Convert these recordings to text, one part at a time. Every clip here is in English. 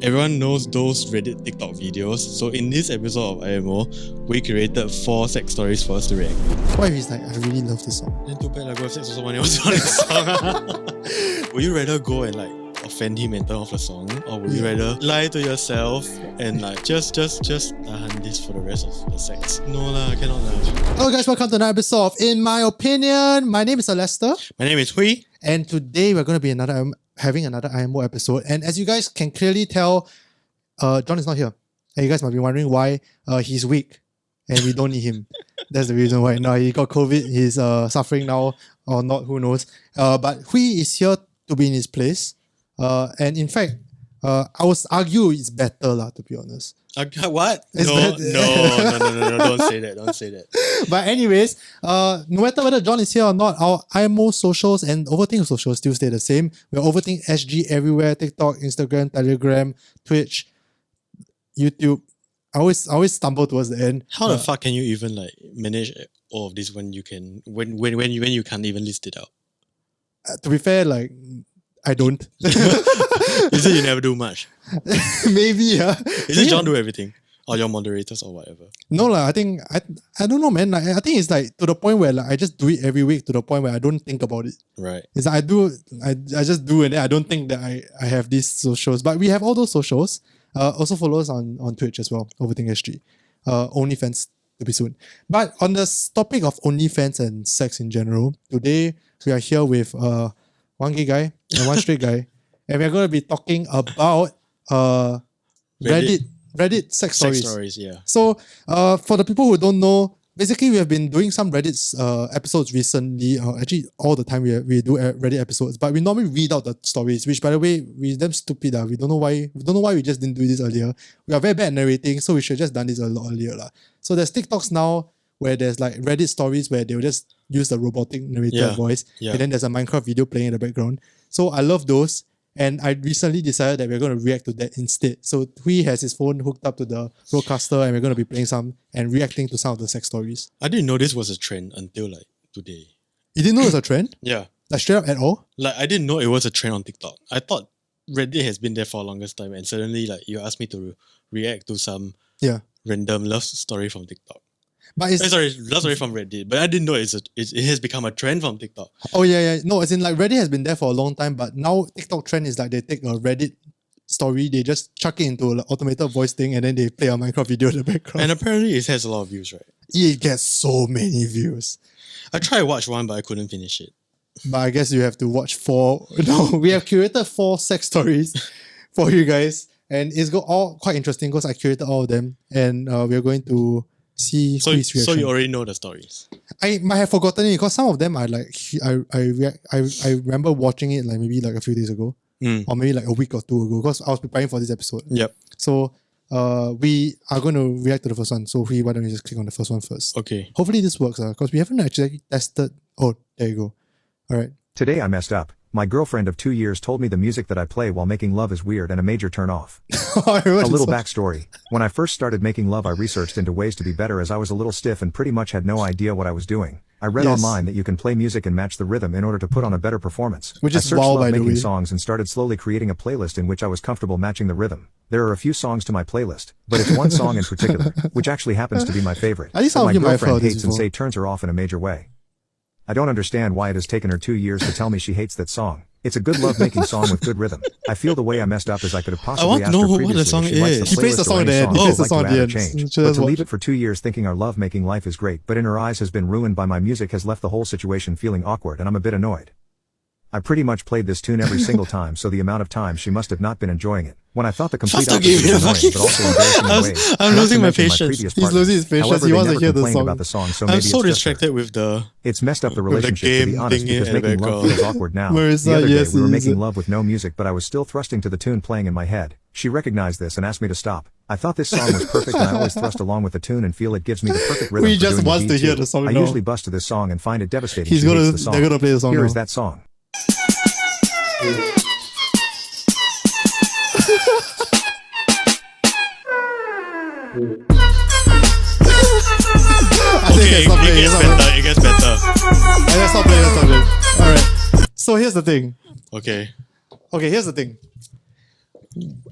Everyone knows those Reddit TikTok videos. So in this episode of IMO, we curated 4 sex stories for us to react. What if he's like, I really love this song? Then too bad I go have sex with someone else on this song. Would you rather go and like offend him and turn off the song? Or would you rather lie to yourself and like just tahan this for the rest of the sex? No lah, cannot lah. Hello guys, welcome to another episode of In My Opinion. My name is Lester. My name is Hui. And today we're going to be having another IMO episode. And as you guys can clearly tell, John is not here. And you guys might be wondering why he's weak and we don't need him. That's the reason why. No, he got COVID. He's suffering now or not, who knows. But Hui is here to be in his place. And in fact, I would argue it's better lah, to be honest. What? No, don't say that. Don't say that. But anyways, no matter whether John is here or not, our IMO socials and Overthink socials still stay the same. We're Overthink SG everywhere: TikTok, Instagram, Telegram, Twitch, YouTube. I always stumble towards the end. How the fuck can you even like manage all of this when you can when you can't even list it out? To be fair, like I don't. You say you never do much. Maybe, yeah. Is it John do everything? Or your moderators or whatever? No, I think I don't know, man. Like, I think it's like to the point where like I just do it every week to the point where I don't think about it. Right. It's like I just do it and I don't think that I have these socials. But we have all those socials. Also follow us on Twitch as well, Overthink SG. OnlyFans to be soon. But on the topic of OnlyFans and sex in general, today we are here with one gay guy and one straight guy. And we're going to be talking about Reddit sex stories. Sex stories, yeah. So, for the people who don't know, basically we have been doing some Reddit episodes recently. Actually, all the time we do Reddit episodes, but we normally read out the stories. Which, by the way, we're damn stupid. We don't know why. We don't know why we just didn't do this earlier. We are very bad at narrating, so we should have just done this a lot earlier, lah. So there's TikToks now where there's like Reddit stories where they will just use the robotic narrator voice, and then there's a Minecraft video playing in the background. So I love those. And I recently decided that we're going to react to that instead. So Hui has his phone hooked up to the roadcaster and we're going to be playing some and reacting to some of the sex stories. I didn't know this was a trend until like today. You didn't know it was a trend? Yeah. Like straight up at all? Like I didn't know it was a trend on TikTok. I thought Reddit has been there for the longest time and suddenly like you asked me to react to some random love story from TikTok. But it's love story from Reddit. But I didn't know it has become a trend from TikTok. Oh yeah. No, as in like Reddit has been there for a long time, but now TikTok trend is like they take a Reddit story, they just chuck it into an automated voice thing and then they play a Minecraft video in the background. And apparently it has a lot of views, right? It gets so many views. I tried to watch one, but I couldn't finish it. But I guess you have to watch 4. No, we have curated 4 sex stories for you guys. And it's all quite interesting because I curated all of them. And we're going to see so you already know the stories. I might have forgotten it because some of them I remember watching it like maybe like a few days ago, or maybe like a week or 2 ago because I was preparing for this episode. Yep. So we are going to react to the first one. So why don't you just click on the first one first? Okay. Hopefully this works because we haven't actually tested. Oh, there you go. All right. Today I messed up. My girlfriend of 2 years told me the music that I play while making love is weird and a major turn off. A little backstory. When I first started making love, I researched into ways to be better as I was a little stiff and pretty much had no idea what I was doing. I read online that you can play music and match the rhythm in order to put on a better performance. Which is I searched love making songs and started slowly creating a playlist in which I was comfortable matching the rhythm. There are a few songs to my playlist, but it's one song in particular, which actually happens to be my favorite. At least my girlfriend hates and say turns her off in a major way. I don't understand why it has taken her 2 years to tell me she hates that song. It's a good love-making song with good rhythm. I feel the way I messed up is I could have possibly asked her previously if she likes the He plays the song at the end. He plays the song at the end. But to leave it for 2 years thinking our love-making life is great but in her eyes has been ruined by my music has left the whole situation feeling awkward and I'm a bit annoyed. I pretty much played this tune every single time, so the amount of time she must have not been enjoying it. When I thought the complete opposite was annoying, but also embarrassing in ways. I'm losing my patience. He's losing his patience. However, he wants to hear the song. About the song, so I'm so distracted with the. It's messed up the relationship, to be honest, because making love feels awkward now. The other day, we were making love with no music, but I was still thrusting to the tune playing in my head. She recognized this and asked me to stop. I thought this song was perfect and I always thrust along with the tune and feel it gives me the perfect rhythm. He just wants to hear the song now. I usually bust to this song and find it devastating. They're gonna play the song now. Here is that song. It gets better. Let's stop playing. Alright. So here's the thing. Okay. Here's the thing.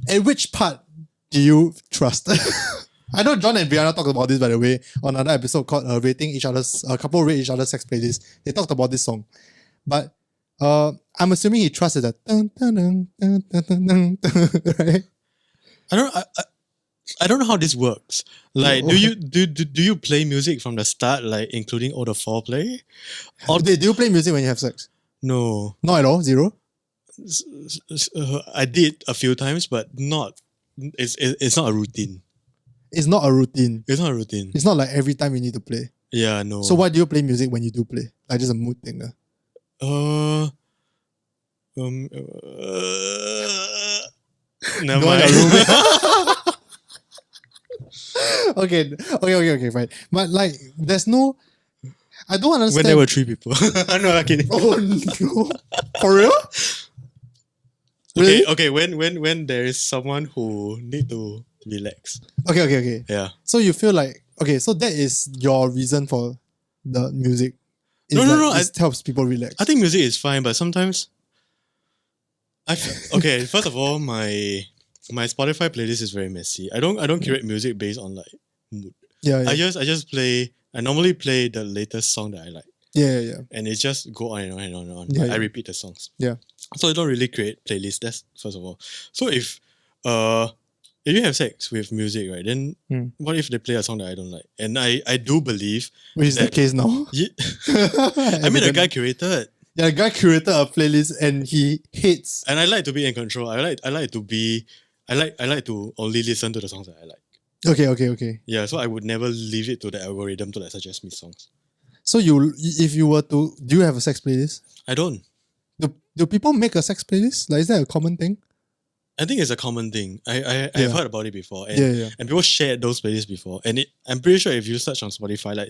At which part do you trust? I know John and Brianna talked about this, by the way, on another episode called rating each other's, a couple rate each other's sex playlists. They talked about this song. But I'm assuming he trusted that. Right? I don't know how this works. Like, do you play music from the start, like including all the foreplay? Or do you play music when you have sex? No, Not at all? Zero? I did a few times, but not. It's not a routine. It's not a routine. It's not a routine. It's not like every time you need to play. Yeah, no. So why do you play music when you do play? Like just a mood thing? Never Go on, mind. your roommate. Okay, fine. But like, there's no. I don't understand. When there were 3 people. I'm not kidding. Oh no! For real? Really? Okay. When there is someone who need to relax. Okay. Yeah. So you feel like so that is your reason for the music. No. It helps people relax. I think music is fine, but sometimes first of all, my Spotify playlist is very messy. I don't curate music based on like mood. Yeah. I just play. I normally play the latest song that I like. Yeah. And it just go on and on and on and on. Yeah, I yeah. repeat the songs. Yeah. So I don't really create playlists. That's first of all. So if you have sex with music, right, then what if they play a song that I don't like? And I do believe Which is the case now. I mean, the guy curated. Yeah, the guy curated a playlist and he hates. And I like to be in control. I like to only listen to the songs that I like. Okay. Yeah, so I would never leave it to the algorithm to like suggest me songs. So if you were to, do you have a sex playlist? I don't. Do people make a sex playlist? Like, is that a common thing? I think it's a common thing. I've heard about it before. And, Yeah. and people shared those playlists before. And I'm pretty sure if you search on Spotify, like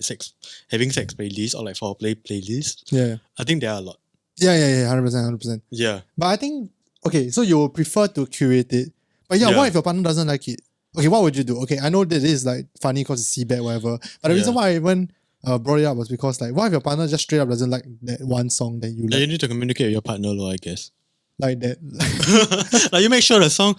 having sex playlists or like foreplay playlists, Yeah. I think there are a lot. Yeah, 100%. Yeah. But I think, so you would prefer to curate it. But Yeah. what if your partner doesn't like it? Okay, what would you do? Okay, I know that it is like funny because it's C-bad, whatever. But the reason why I even brought it up was because like, what if your partner just straight up doesn't like that one song that you Like, like? you need to communicate with your partner, I guess. Like that. Like you make sure the song,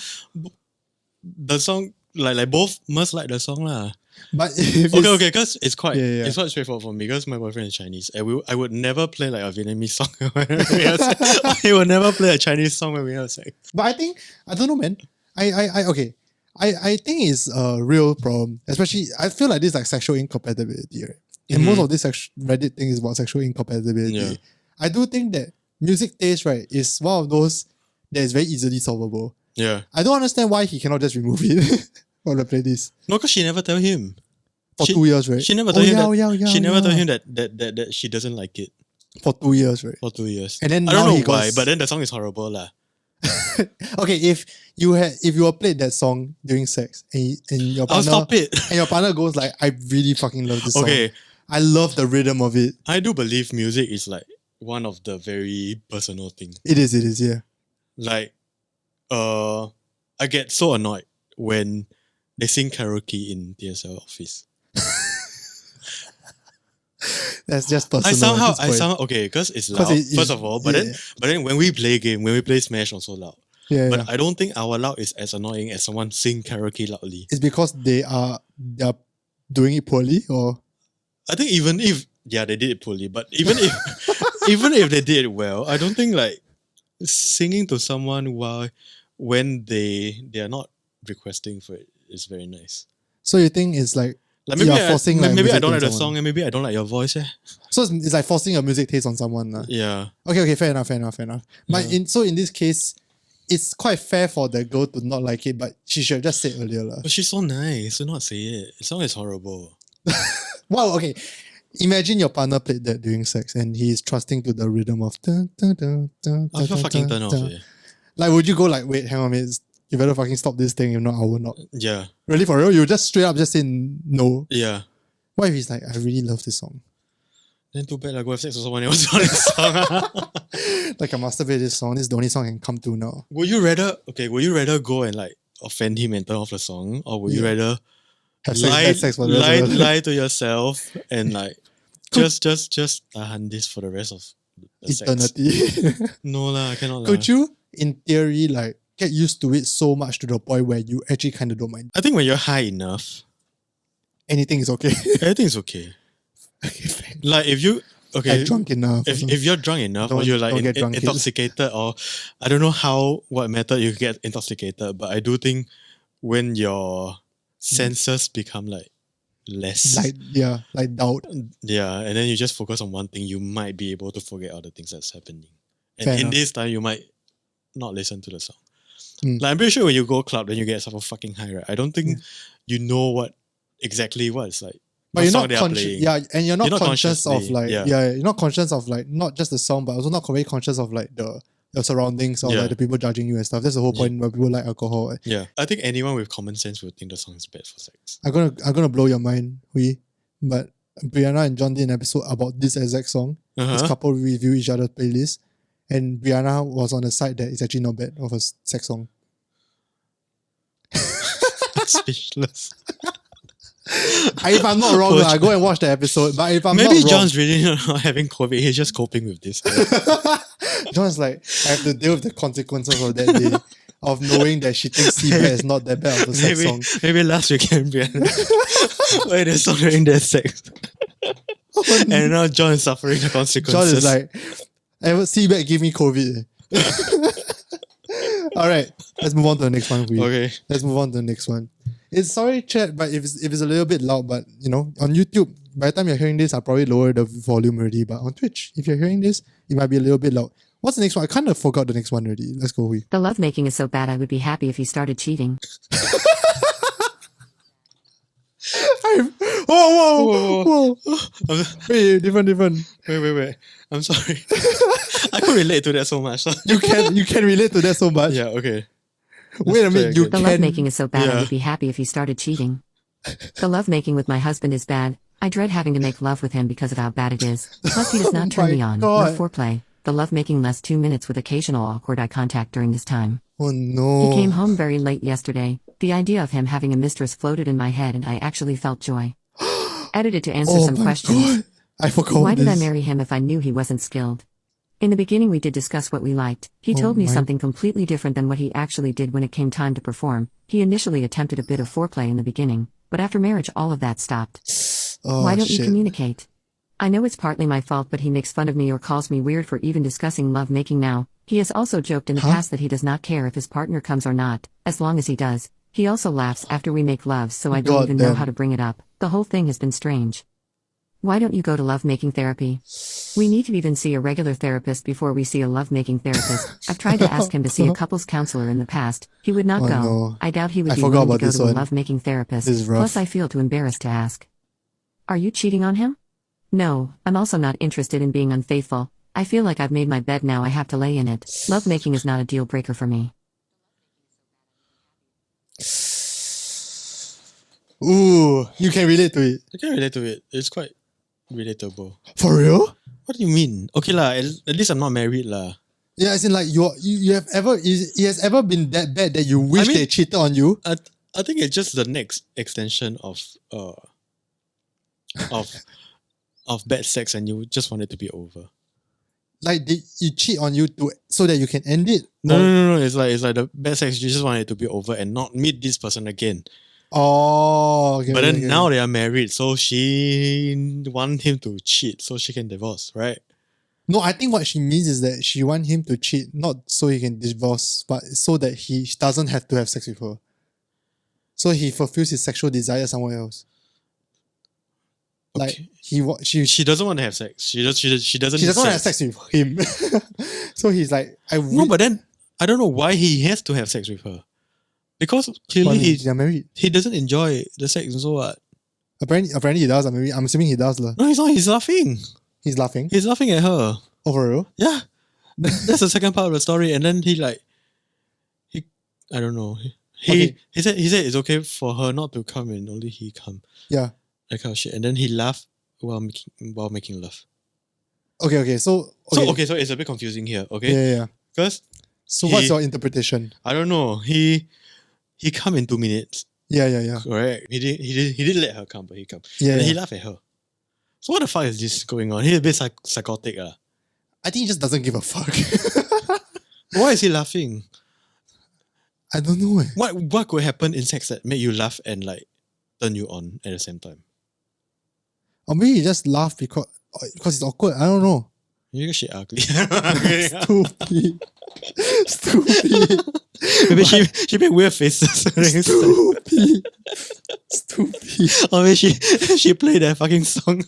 like both must like the song lah. But if Okay, because it's quite Yeah. it's quite straightforward for me because my boyfriend is Chinese and I would never play like a Vietnamese song. He would never play a Chinese song when we have sex. But I don't know, man. I think it's a real problem. Especially, I feel like this is like sexual incompatibility, right? And most of this Reddit thing is about sexual incompatibility. Yeah. I do think that music taste, right, is one of those that is very easily solvable. Yeah. I don't understand why he cannot just remove it from the playlist. No, because she never tell him. For 2 years, right? She never told him She never told him that she doesn't like it For 2 years, right? for 2 years. And then I don't now know he why, goes- but then the song is horrible lah. Okay, if you were played that song during sex and your I'll partner stop it. and your partner goes like, I really fucking love this song. Okay, I love the rhythm of it. I do believe music is like one of the very personal things. It is, yeah. Like, I get so annoyed when they sing karaoke in DSL office. That's just personal. Okay, because it's 'Cause loud. it- first of all, but yeah. then when we play Smash, also loud. Yeah, But I don't think our loud is as annoying as someone sing karaoke loudly. It's because they're doing it poorly, or I think even if they did it poorly, but even if even if they did it well, I don't think like singing to someone when they are not requesting for it is very nice. so you think it's like Like you're forcing like maybe I music don't on like the someone. song and maybe I don't like your voice. So it's like forcing a music taste on someone. Yeah. Okay, fair enough. But in this case, it's quite fair for the girl to not like it, but she should have just said earlier. But she's so nice to not say it. The song is horrible. Wow, okay. Imagine your partner played that during sex and he's trusting to the rhythm of dun, dun, dun, dun, I'll dun, fucking dun, turn off. dun. Like, would you go like, wait, hang on a minute, you better fucking stop this thing, if not, I will not. Yeah. Really, for real? You just straight up just say no. Yeah. What if he's like, I really love this song? Then too bad I go have sex with someone else on this song. Like, I masturbate this song, this is the only song I can come to now. Would you rather go and like offend him and turn off the song? Or would you rather Have sex for the rest of the- lie to yourself and like just tahan this for the rest of the sex? eternity. No lah, I cannot lah. Could you, in theory, like get used to it so much to the point where you actually kind of don't mind. I think when you're high enough, Anything is okay. everything is okay. Okay, fine. Like if you Like drunk enough. if you're drunk enough, or Don't- you're like don't get drunk, kids. intoxicated, or I don't know what method you get intoxicated, but I do think when your senses become like less, like doubt. yeah, and then you just focus on one thing, you might be able to forget other things that's happening. And Fair in enough. this time, you might not listen to the song. Mm. Like I'm pretty sure when you go club, then you get yourself a fucking high, right? I don't think you know what it's like. But what you're song not they are conscious. playing. Yeah, and you're not You're not conscious of consciously- like yeah. you're not conscious of like not just the song, but also not very conscious of like your surroundings or Yeah. like the people judging you and stuff. That's the whole point where people like alcohol. Yeah, I think anyone with common sense would think the song is bad for sex. I'm gonna blow your mind, but Brianna and John did an episode about this exact song. This couple review each other's playlist, and Brianna was on the side that it's actually not bad of a sex song. Speechless. If I'm not wrong, I go and watch the episode. But if I'm Maybe not wrong, John's really not having COVID. He's just coping with this. John's like, I have to deal with the consequences of that day of knowing that she thinks Seabed is not that bad of a sex song. Maybe last weekend, where they saw during their sex, and now John is suffering the John consequences. is like, Seabed give me COVID. Alright, let's move on to the next one. Okay. Let's move on to the next one. It's sorry, chat, but if it's a little bit loud, but you know, on YouTube, by the time you're hearing this, I'll probably lower the volume already. But on Twitch, if you're hearing this, it might be a little bit loud. What's the next one? I kind of forgot the next one already. Let's go, Hui. The lovemaking is so bad I would be happy if he started cheating. Whoa. Wait, different. Wait. I'm sorry. I could relate to that so much. You can relate to that so much. Yeah, okay. Wait a minute, you The can. lovemaking is so bad I Yeah. would be happy if he started cheating. The lovemaking with my husband is bad. I dread having to make love with him because of how bad it is. Plus he does not turn my me on. God. No foreplay. The lovemaking lasts 2 minutes with occasional awkward eye contact during this time. Oh no. He came home very late yesterday. The idea of him having a mistress floated in my head and I actually felt joy. Edited to answer Oh some my questions. God. I forgot Why did I this. marry him if I knew he wasn't skilled? In the beginning we did discuss what we liked. He told me my- something completely different than what he actually did when it came time to perform. He initially attempted a bit of foreplay in the beginning, but after marriage all of that stopped. Oh, Why don't shit. you communicate? I know it's partly my fault, but he makes fun of me or calls me weird for even discussing love making now. He has also joked in the past that he does not care if his partner comes or not, as long as he does. He also laughs after we make love, so I don't God even know damn. how to bring it up. The whole thing has been strange. Why don't you go to love-making therapy? We need to even see a regular therapist before we see a love-making therapist. I've tried to ask him to see a couples counselor in the past. He would not Oh, go. no. I doubt he would I be forgot willing to about go this to a one. love-making therapist. This is rough. Plus I feel too embarrassed to ask. Are you cheating on him? No, I'm also not interested in being unfaithful. I feel like I've made my bed, now I have to lay in it. Lovemaking is not a deal breaker for me. Ooh, you can relate to it. I can relate to it. It's quite relatable. For real? What do you mean? Okay lah, at least I'm not married lah. Yeah, as in like you have ever it has ever been that bad that you wish I mean- they cheated on you? I think it's just the next extension of bad sex, and you just want it to be over. Like they you cheat on you so that you can end it? No. It's like the bad sex. You just want it to be over and not meet this person again. Oh, okay. But then okay. now they are married, so she want him to cheat so she can divorce, right? No, I think what she means is that she want him to cheat, not so he can divorce, but so that he doesn't have to have sex with her. So he fulfills his sexual desire somewhere else. Like Okay. She doesn't want to have sex. She doesn't. she doesn't want to have sex with him. So he's like, No, but then I don't know why he has to have sex with her. Because clearly they're married. he doesn't enjoy the sex. So what? Apparently he does. I'm assuming he does. No, he's not. He's laughing. He's laughing. He's laughing at her. Oh, for real? Yeah, that's the second part of the story. And then he I don't know. He said it's okay for her not to come and only he come. Yeah. That kind of shit. And then he laughed while making love. Okay. So So it's a bit confusing here. Okay, Yeah. because So what's your interpretation? I don't know. He come in 2 minutes. Yeah. Correct. He didn't let her come, but he come. Yeah, And then he yeah. laughed at her. So what the fuck is this going on? He's a bit psychotic. I think he just doesn't give a fuck. Why is he laughing? I don't know. What could happen in sex that make you laugh and like turn you on at the same time? Or maybe you just laugh because it's awkward. I don't know. Maybe she ugly. Stupid. Stupid. Maybe she made weird faces. Stupid. Stupid. Or maybe she played that fucking song.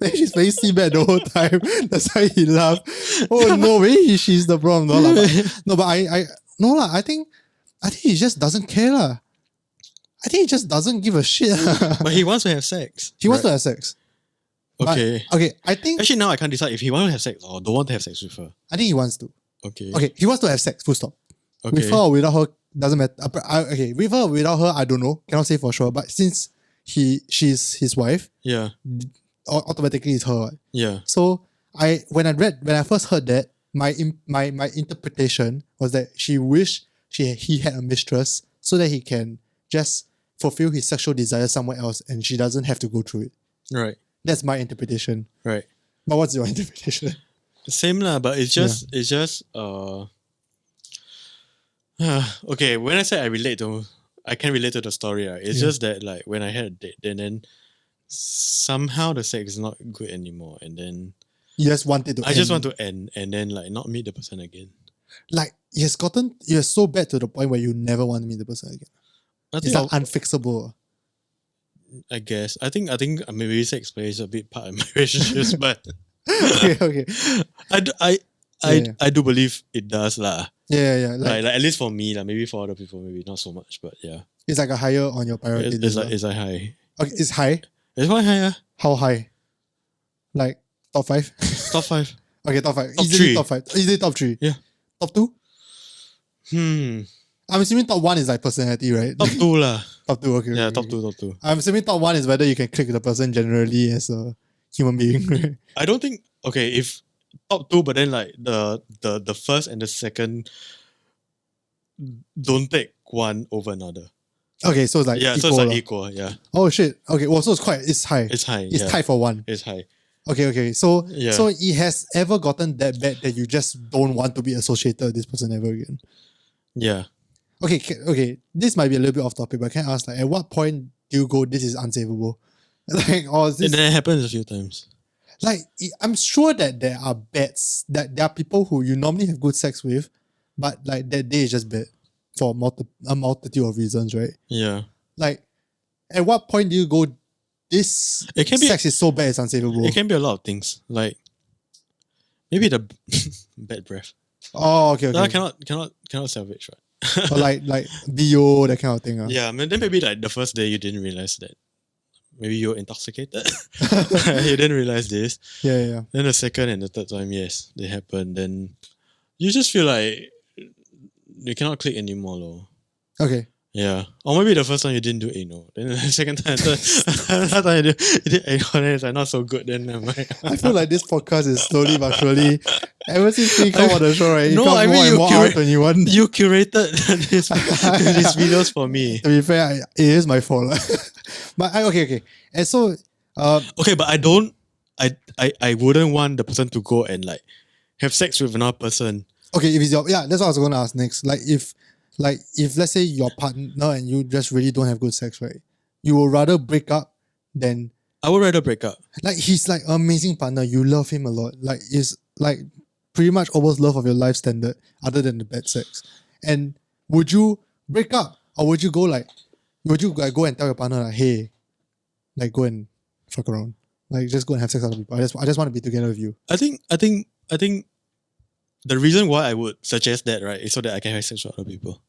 Maybe she's playing Seabed the whole time. That's why he laughed. Oh no, maybe she's the problem. I think he just doesn't care lah. I think he just doesn't give a shit. But he wants to have sex. He wants to have sex. Okay. But, okay, I think actually now I can't decide if he wants to have sex or don't want to have sex with her. I think he wants to. Okay. Okay, he wants to have sex, full stop. Okay. With her or without her, doesn't matter. Okay, with her or without her, I don't know. Cannot say for sure. But since she's his wife, Yeah. automatically it's her. Yeah. So when I first heard that, my interpretation was that she wished he had a mistress so that he can just fulfill his sexual desire somewhere else and she doesn't have to go through it. Right. That's my interpretation. Right. But what's your interpretation? Same lah, but it's just okay, when I say I can relate to the story, right? It's just that like when I had a date, then somehow the sex is not good anymore, and then You just want it to I end. just want to end and then like not meet the person again. Like, you're so bad to the point where you never want to meet the person again. I It's think like unfixable. I guess I think maybe sex plays a big part in my relationships, but Okay. I do believe it does lah. Yeah. Like at least for me lah. Maybe for other people, maybe not so much. But yeah, it's like a higher on your priority it's list. like high. Okay, it's high. It's quite high. How high? Like top 5? Top 5. Okay, top 5. Top Easily 3. top 5. Easily top 3. Yeah. Top 2? I'm assuming top 1 is like personality, right? Top 2 lah. Top 2, okay. Yeah, okay, top okay. 2, top 2. I'm assuming top 1 is whether you can click with the person generally as a human being, right? I don't think if top 2, but then like the first and the second don't take one over another. Okay, so it's like Yeah, equal. so it's like lah. equal. Yeah, Oh shit. Okay, well, so it's high. it's high. It's yeah. tied for 1. It's high. Okay. So Yeah. so it has ever gotten that bad that you just don't want to be associated with this person ever again. Yeah. Okay. This might be a little bit off topic, but can I ask, like, at what point do you go, this is unsavable? Like, or is this, And then it happens a few times. like, I'm sure that there are bets, that there are people who you normally have good sex with, but like that day is just bad for a multitude of reasons, right? Yeah. Like, at what point do you go, this It can be- sex is so bad it's unsavable? It can be a lot of things. Like maybe the bad breath. Oh, okay. No, cannot salvage, right? Or like BO, that kind of thing. Yeah, then maybe like the first day you didn't realize that. Maybe you're intoxicated. You didn't realize this. Yeah. Then the second and the third time, yes, they happen. Then you just feel like you cannot click anymore, lor. Okay. Yeah. Or maybe the first time you didn't do anal. Then the second time, third time you did anal, then it's like not so good. Then I'm like, I feel like this podcast is slowly but surely, ever since we come on the show, right? It No, becomes I mean, more and you more curate- R21. you curated these videos for me. To be fair, it is my fault. But okay. And so, Okay, but I wouldn't want the person to go and like have sex with another person. okay, if it's that's what I was going to ask next. Like if let's say your partner and you just really don't have good sex, right? You would rather break up than, I would rather break up. like, he's like an amazing partner. You love him a lot. Like, it's like pretty much almost love of your life standard other than the bad sex. And would you break up or would you go go and tell your partner like, hey, like, go and fuck around, like, just go and have sex with other people. I just want to be together with you. I think the reason why I would suggest that, right, is so that I can have sex with other people.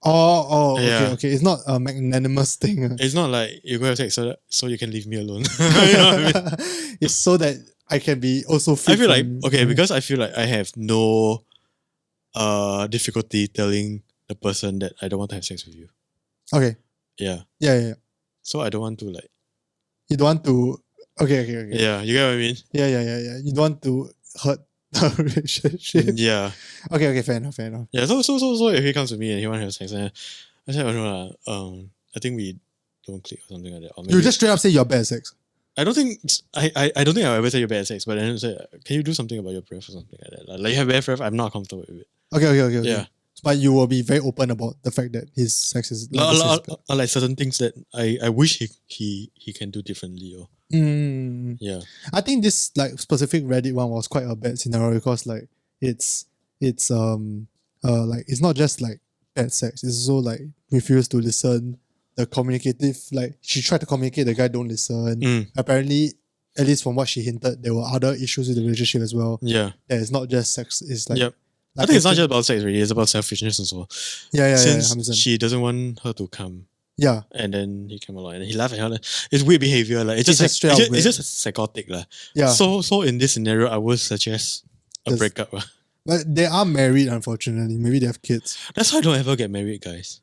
Oh, Yeah. okay. It's not a magnanimous thing. It's not like you go have sex so you can leave me alone. You know what I mean? It's so that I can be also free I feel like from- because I feel like I have no difficulty telling the person that I don't want to have sex with you. Okay. Yeah. Yeah. So I don't want to like You don't want to. Okay. yeah, you get what I mean? Yeah. You don't want to hurt the relationship. Yeah. Okay. Fair enough. Yeah. So if he comes to me and he wants to have sex, I said, oh no, I think we don't click or something like that. Or maybe, You just straight up say you're bad at sex. I don't think I'll ever say you're bad at sex, but then say, can you do something about your breath or something like that? Like you have bad breath, I'm not comfortable with it. Okay. Yeah. But you will be very open about the fact that his sex is like certain things that I wish he can do differently. Or yeah, I think this like specific Reddit one was quite a bad scenario because like it's like it's not just like bad sex, it's also like refuse to listen. The communicative, like she tried to communicate, the guy don't listen. Apparently, at least from what she hinted, there were other issues with the relationship as well. Yeah, that it's not just sex. It's like, yep. I think it's not just about sex really, it's about selfishness as well. Yeah, Since 100%. she doesn't want her to come. Yeah. And then he came along and he laughed at her. It's weird behavior. Like, it's just weird. it's just psychotic. Yeah. So in this scenario, I would suggest a breakup. But they are married, unfortunately. Maybe they have kids. That's why I don't ever get married, guys.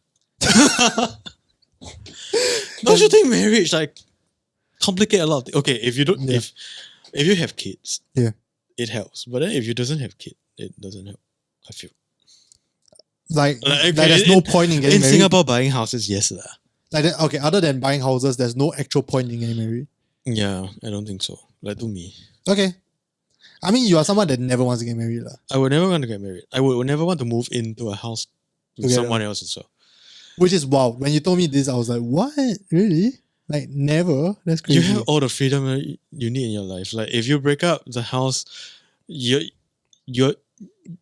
Don't you think marriage like complicate a lot of things? Okay, if you don't if you have kids, it helps. But then if you doesn't have kids, it doesn't help. I feel like there's no point in getting in married. Singapore buying houses, yes lah. Like that, okay, other than buying houses, there's no actual point in getting married. Yeah, I don't think so. Like to me. Okay. I mean, you are someone that never wants to get married. I would never want to get married. I would never want to move into a house with someone else as well. Which is wow. When you told me this, I was like, what? Really? Like never? That's crazy. You have all the freedom you need in your life. Like if you break up the house, you're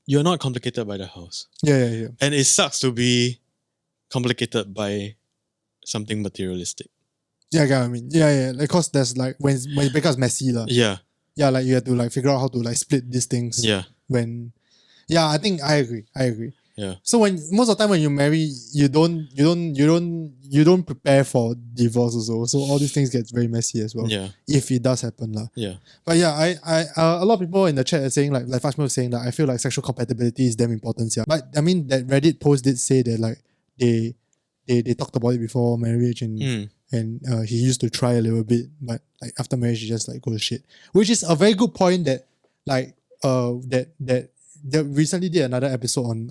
not complicated by the house. Yeah. And it sucks to be complicated by something materialistic. Yeah, I mean, yeah. Because there's like when you break up, it's messy lah. Yeah. Yeah, like you have to like figure out how to like split these things. Yeah. I think I agree. Yeah. So when most of the time when you marry, you don't prepare for divorce also. So all these things get very messy as well. Yeah. If it does happen lah. Yeah. But yeah, I a lot of people in the chat are saying like Fashma was saying that I feel like sexual compatibility is damn important. Yeah. But I mean that Reddit post did say that like they talked about it before marriage and he used to try a little bit, but like after marriage he just like go to shit. Which is a very good point that like that recently did another episode on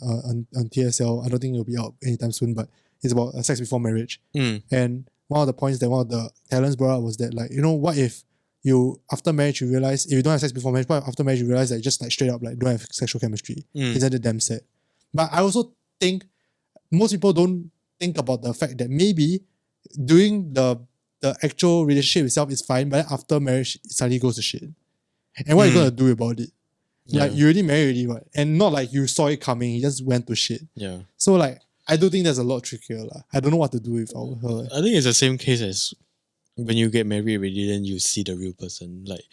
TSL. I don't think it'll be out anytime soon, but it's about sex before marriage. And one of the points that one of the talents brought up was that like, you know, what if you after marriage you realize if you don't have sex before marriage, but after marriage you realize that just like straight up like don't have sexual chemistry. Isn't it damn sad? But I also think most people don't think about the fact that maybe during the actual relationship itself is fine, but then after marriage it suddenly goes to shit. And what are you gonna do about it? Like you already married already, right? And not like you saw it coming, you just went to shit. Yeah. So like I do think there's a lot trickier. I don't know what to do with her. I think it's the same case as when you get married already, then you see the real person, like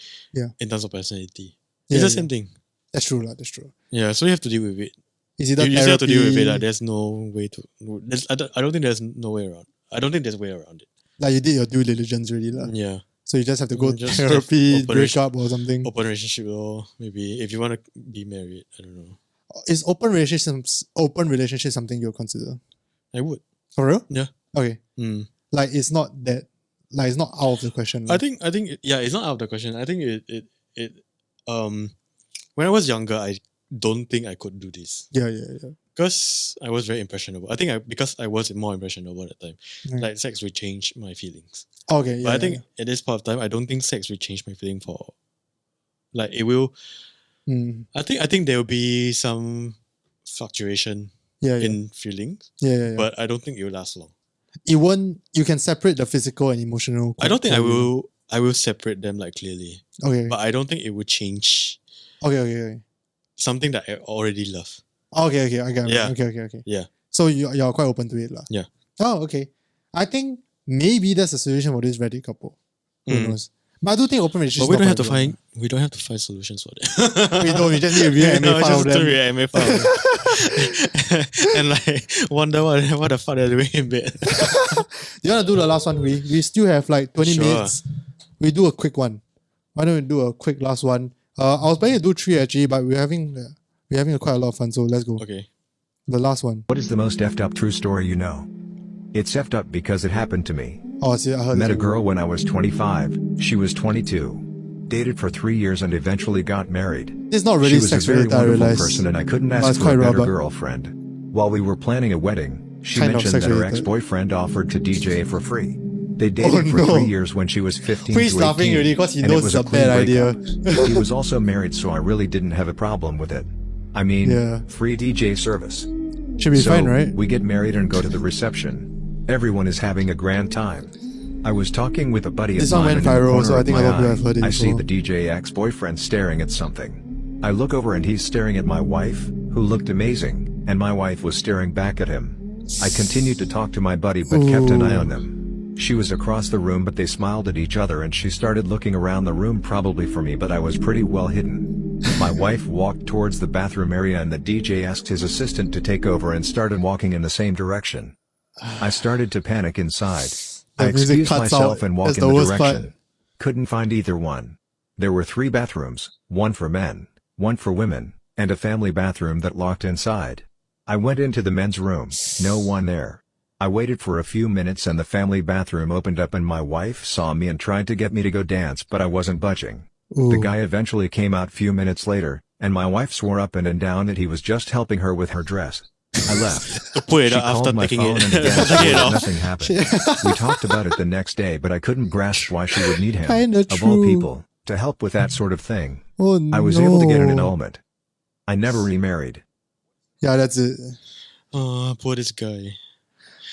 in terms of personality. It's the same thing. That's true. That's true. Yeah, so you have to deal with it. Is it you just have to deal with it. Like, there's no way to. I don't think there's no way around. I don't think there's a way around it. Like you did your due diligence really. Yeah. So you just have to go to therapy, break up or something. Open relationship or maybe if you want to be married, I don't know. Is open relationship something you'll consider? I would. For real? Yeah. Okay. Like it's not that. Like it's not out of the question. Like. I think it's not out of the question. I think it when I was younger, I don't think I could do this. Yeah. Because I was very impressionable. I think because I was more impressionable at the time. Like sex would change my feelings. Okay, yeah. But I think at this point of time, I don't think sex will change my feeling for. Like it will. I think there will be some fluctuation in feelings. Yeah. But I don't think it will last long. It won't. You can separate the physical and emotional. I don't think I will. I will separate them like clearly. Okay. But I don't think it will change. Okay. Something that I already love. Okay. I got it. Yeah. Okay. Yeah. So you're quite open to it, lah. Yeah. Oh, okay. I think maybe that's the solution for this Reddit couple. Who knows? But I do think open relationship. But we don't have to find solutions for that. We don't. We just need to react and make fun of them. Make fun of them. And like wonder what the fuck they're doing in bed. You wanna do the last one? We still have like 20 minutes. We do a quick one. Why don't we do a quick last one? I was planning to do 3 actually, but we're having quite a lot of fun. So let's go. Okay. The last one. What is the most effed up true story you know? It's effed up because it happened to me. Oh, see, I heard Met a girl when I was 25. She was 22. Dated for 3 years and eventually got married. It's not really sex related, I realize. Person and I couldn't ask for a better girlfriend. While we were planning a wedding, she mentioned that her ex-boyfriend offered to DJ for free. They dated for 3 years when she was 15 He's to 18. Laughing already because he knows it's a clean bad idea. He was also married, so I really didn't have a problem with it. I mean, free DJ service. Should be fine, right? We get married and go to the reception. Everyone is having a grand time. I was talking with a buddy of This song mine, went and in the viral, corner so I of think a my lot of people eye, have heard it I see before. the DJ ex-boyfriend staring at something. I look over and he's staring at my wife, who looked amazing, and my wife was staring back at him. I continued to talk to my buddy but kept an eye on them. She was across the room but they smiled at each other and she started looking around the room probably for me, but I was pretty well hidden. My wife walked towards the bathroom area and the DJ asked his assistant to take over and started walking in the same direction. I started to panic inside. I The music excused cuts myself out. and That's walked in the the worst part. direction. Couldn't find either one. There were 3 bathrooms, one for men, one for women, and a family bathroom that locked inside. I went into the men's room, no one there. I waited for a few minutes and the family bathroom opened up and my wife saw me and tried to get me to go dance, but I wasn't budging. Ooh. The guy eventually came out few minutes later, and my wife swore up and down that he was just helping her with her dress. I left. To put it She out after called my taking phone it. and again Taking swore it that off. nothing happened. We talked about it the next day, but I couldn't grasp why she would need him, Kinda of all true. people, to help with that sort of thing. Oh, I was able to get an no. annulment. I never remarried. Yeah, that's it. Oh, poor this guy.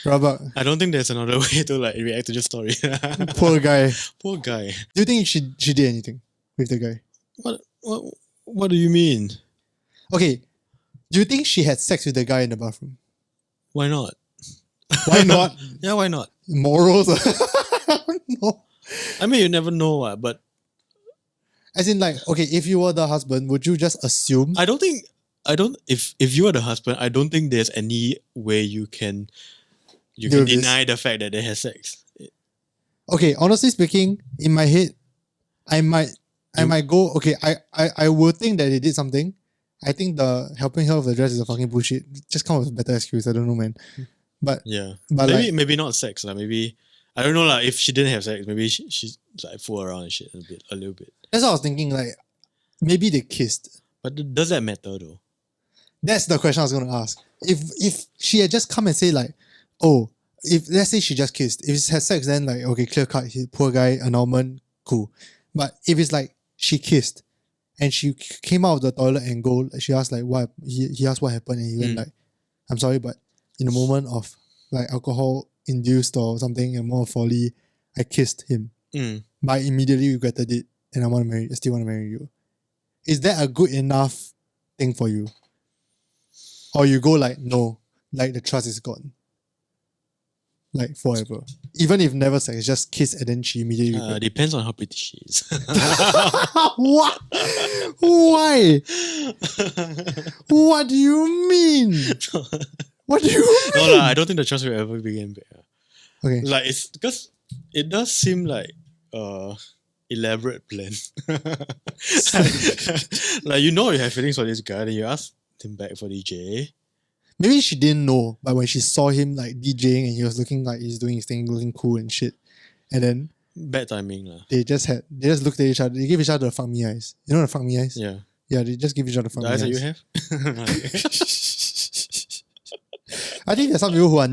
Rabak. I don't think there's another way to like react to this story. Poor guy. Poor guy. Do you think she did anything with the guy? What do you mean? Okay. Do you think she had sex with the guy in the bathroom? Why not? Why not? Yeah, why not? Morals? No. I mean, you never know, but As in, like, okay, if you were the husband, would you just assume? if you are the husband, I don't think there's any way you can Do this. deny the fact that they had sex. Okay, honestly speaking, in my head, I might go, okay, I would think that they did something. I think the helping her with the dress is a fucking bullshit. Just come up with a better excuse. I don't know, man. But Yeah, But maybe not sex. Like maybe I don't know. Like if she didn't have sex, maybe she's like fool around and shit a little bit. that's what I was thinking. Like, maybe they kissed. But does that matter though? That's the question I was going to ask. If she had just come and say like, oh, if let's say she just kissed, if she had sex, then like, okay, clear cut, poor guy, annulment, cool. But if it's like she kissed and she came out of the toilet and she asked like what, he asked what happened and he went like, I'm sorry, but in a moment of like alcohol induced or something and more folly, I kissed him. But I immediately regretted it and I still want to marry you. Is that a good enough thing for you? Or you go like, no, like the trust is gone. Like forever. Even if never sex, just kiss and then she immediately regret. Depends on how pretty she is. What? Why? What do you mean? What do you No, mean? I don't think the trust will ever begin back. Okay. Like it's because it does seem like elaborate plan. Like you know you have feelings for this guy, then you ask him back for DJ. Maybe she didn't know, but when she saw him like DJing and he was looking like he's doing his thing, looking cool and shit. And then Bad timing lah. they just looked at each other. They gave each other the fuck me eyes. You know the fuck me eyes? Yeah. Yeah, they just give each other fuck The me eyes eyes. that you have? I think there's some people who are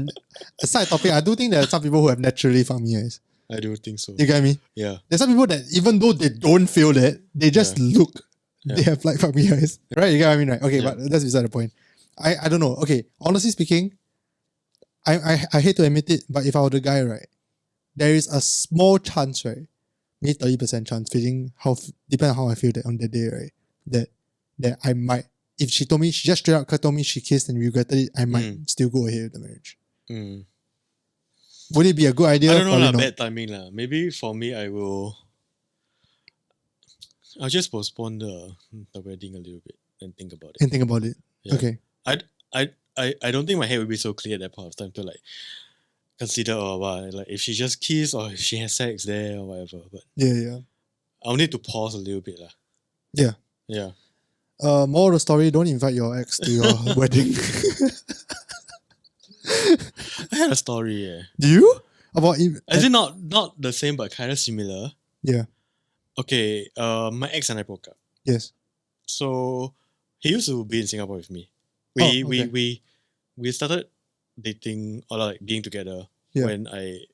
a side topic. I do think there are some people who have naturally fuck me eyes. I do think so. You get me? Yeah. There's some people that even though they don't feel that, they just look. Yeah. They have like fuck me eyes. Right? You get what I mean, right? Okay, Yeah. but that's beside the point. I don't know. Okay, honestly speaking, I hate to admit it, but if I were the guy, right, there is a small chance, right, maybe 30% chance, depending on how I feel that on that day, right, that I might, if she told me, she just straight up told me she kissed and regretted it, I might still go ahead with the marriage. Would it be a good idea? I don't know Probably lah, not. bad timing lah. Maybe for me, I'll just postpone the wedding a little bit and think about it. And think about it. Yeah. Okay. I don't think my head would be so clear at that point of time to like consider like if she just kissed or if she has sex there or whatever. But Yeah. I'll need to pause a little bit lah. Yeah. Yeah. More of the story, don't invite your ex to your wedding. I had a story, yeah. Do you? About Is it not the same but kind of similar? Yeah. Okay, my ex and I broke up. Yes. So he used to be in Singapore with me. Okay. We started dating or like being together Yeah.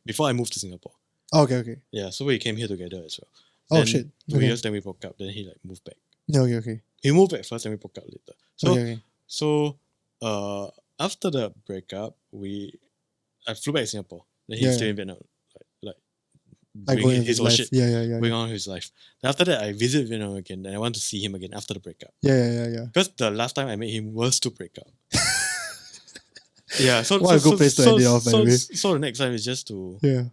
before I moved to Singapore. Okay. Yeah, so we came here together as well. Oh Then shit. 2 Okay. years, then we broke up. Then he like moved back. Okay. He moved back first, then we broke up later. So Okay. so after the breakup, I flew back to Singapore. Then he's Yeah, still yeah. in Vietnam, like Like doing going with his his own life. shit, Yeah, yeah, yeah. going Yeah, on with his life. Then after that, I visit Vietnam again. Then I want to see him again after the breakup. yeah. Because the last time I met him was to break up. Yeah, so What a good place to end it off, by the way. So the next time is just to Yeah.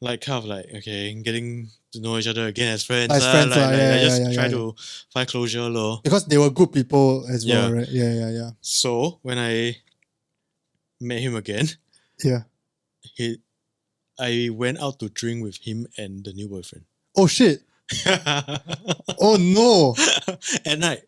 like kind of like getting to know each other again as friends. As friends, just try yeah. to find closure, lor. Because they were good people as well, Yeah. right? Yeah. So when I met him again, Yeah. I went out to drink with him and the new boyfriend. Oh shit. Oh no. At night.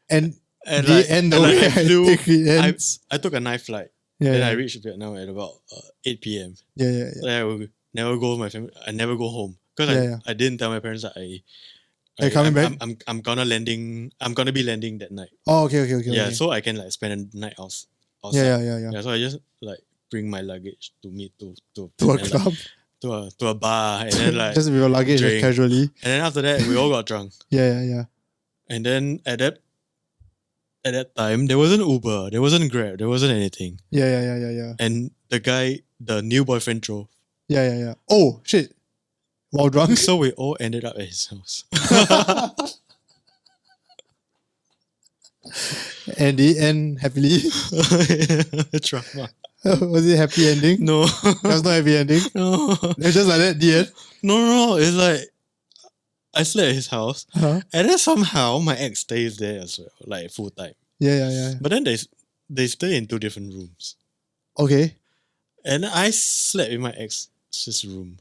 And And the like, end and the like way I I flew, think it ends. I took a night flight. Yeah, Then yeah. I reached Vietnam at about 8 p.m. Yeah. Then I will never go with my family. I never go home because Yeah. I didn't tell my parents that Are you coming back? I'm gonna be landing that night. Oh, okay. Yeah, so I can like spend a night outside. Yeah. So I just like bring my luggage to meet to To a and, club. like, to a bar, and then like Just with your luggage drink. casually. And then after that we all got drunk. Yeah. And then at that time there wasn't Uber, there wasn't Grab, there wasn't anything. Yeah. And the new boyfriend drove. Yeah. Oh shit. While drunk. So we all ended up at his house. And it end happily. Drama. Was it a happy ending? No. There was no happy ending. No. It was just like that, the end. No. It's like I slept at his house, Huh? and then somehow my ex stays there as well, like full time. Yeah. But then they stay in 2 different rooms, Okay. and I slept in my ex's room,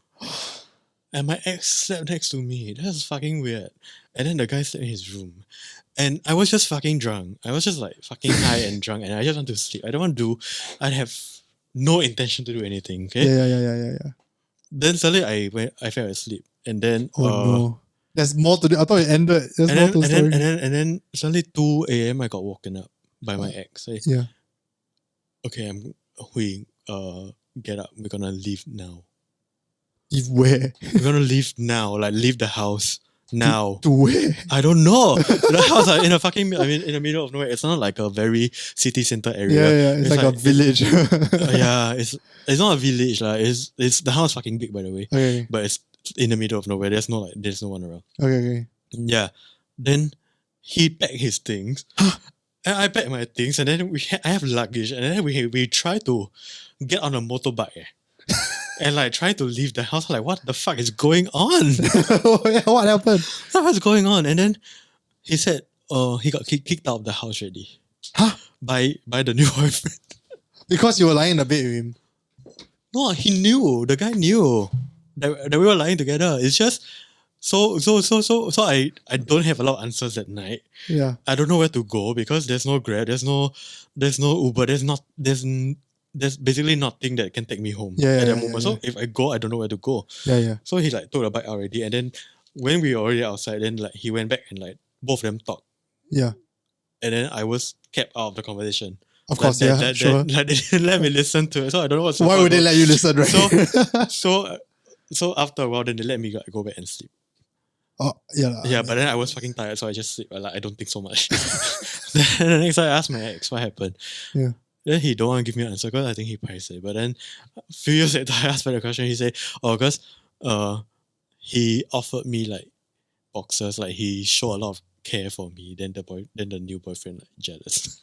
and my ex slept next to me. That's fucking weird. And then the guy slept in his room, and I was just fucking drunk. I was just like fucking high and drunk, and I just want to sleep. I have no intention to do anything. Okay. Yeah. Then suddenly I fell asleep, and then Oh no. There's more to do. I thought it ended. There's more to the story. and then suddenly 2 a.m. I got woken up by my ex. Say, Yeah. okay, we get up. We're gonna leave now. Leave where? We're gonna leave now. Like leave the house now. To where? I don't know. The house are in in the middle of nowhere. It's not like a very city center area. Yeah. It's like a village. Yeah, it's not a village. It's the house fucking big, by the way. Okay. But it's in the middle of nowhere. There's no one around. Okay. Yeah. Then he packed his things. And I packed my things, and then I have luggage, and then we try to get on a motorbike. And like try to leave the house. Like, what the fuck is going on? What happened? What's going on? And then he said, he got kicked out of the house already. Huh? By the new boyfriend. Because you were lying in the bed with him. No, he knew. The guy knew that we were lying together. It's just so I don't have a lot of answers that night. Yeah. I don't know where to go because there's no Grab, there's no Uber, there's basically nothing that can take me home at that moment. So if I go, I don't know where to go. Yeah. So he like took the bike already, and then when we were already outside, then like he went back and like both of them talked. Yeah. And then I was kept out of the conversation. Of course, sure. Like they didn't let me listen to it, so I don't know what's. Why would they let you listen, right? So after a while, then they let me go back and sleep. Oh, yeah. Yeah, but then I was fucking tired, so I just sleep. Like, I don't think so much. Then the next time I asked my ex what happened. Yeah. Then he don't want to give me an answer because I think he priced it. But then a few years later, I asked for the question. He said, because he offered me like boxers, like he showed a lot of care for me. Then the new boyfriend like jealous.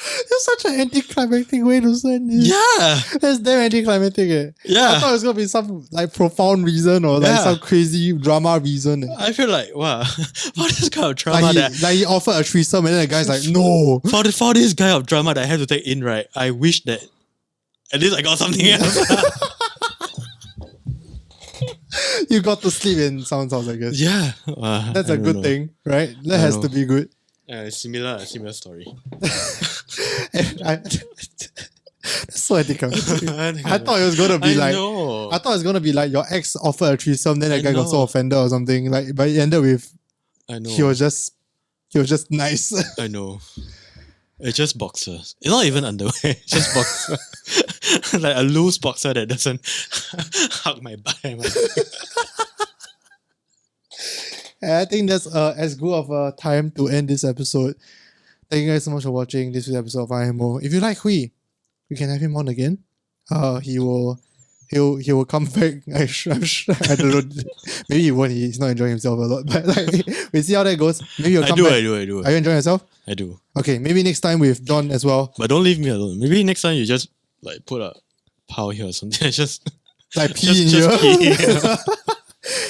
It's such an anticlimactic way to send it. Yeah. That's damn anticlimactic. Yeah. I thought it was gonna be some like profound reason or like some crazy drama reason. I feel like, wow, for this kind of drama like he offered a threesome and then the guy's like, no. For this guy of drama that I have to take in, right? I wish that at least I got something else. You got to sleep in someone's house, I guess. Yeah. That's a good thing, right? That has to be good. Similar story. That's so anticlimactic. I thought it was gonna be I thought it was gonna be like your ex offered a threesome, then that guy got so offended or something. Like, but it ended with he was just nice. I know. It's just boxers. It's not even underwear. It's just boxer. Like a loose boxer that doesn't hug my butt. I think that's as good of a time to end this episode. Thank you guys so much for watching this week's episode of IMO. If you like Hui, we can have him on again. He will come back. I'm sure. I don't know. Maybe he won't. He's not enjoying himself a lot. But like, we see how that goes. Maybe he'll come back. I do. Are you enjoying yourself? I do. Okay, maybe next time with John as well. But don't leave me alone. Maybe next time you just like put a pile here or something. Just like pee in just here. pee.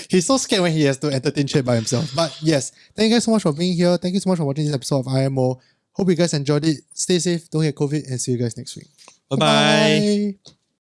He's so scared when he has to entertain chat by himself. But yes, thank you guys so much for being here. Thank you so much for watching this episode of IMO. Hope you guys enjoyed it. Stay safe, don't get COVID, and see you guys next week. Bye-bye. Bye.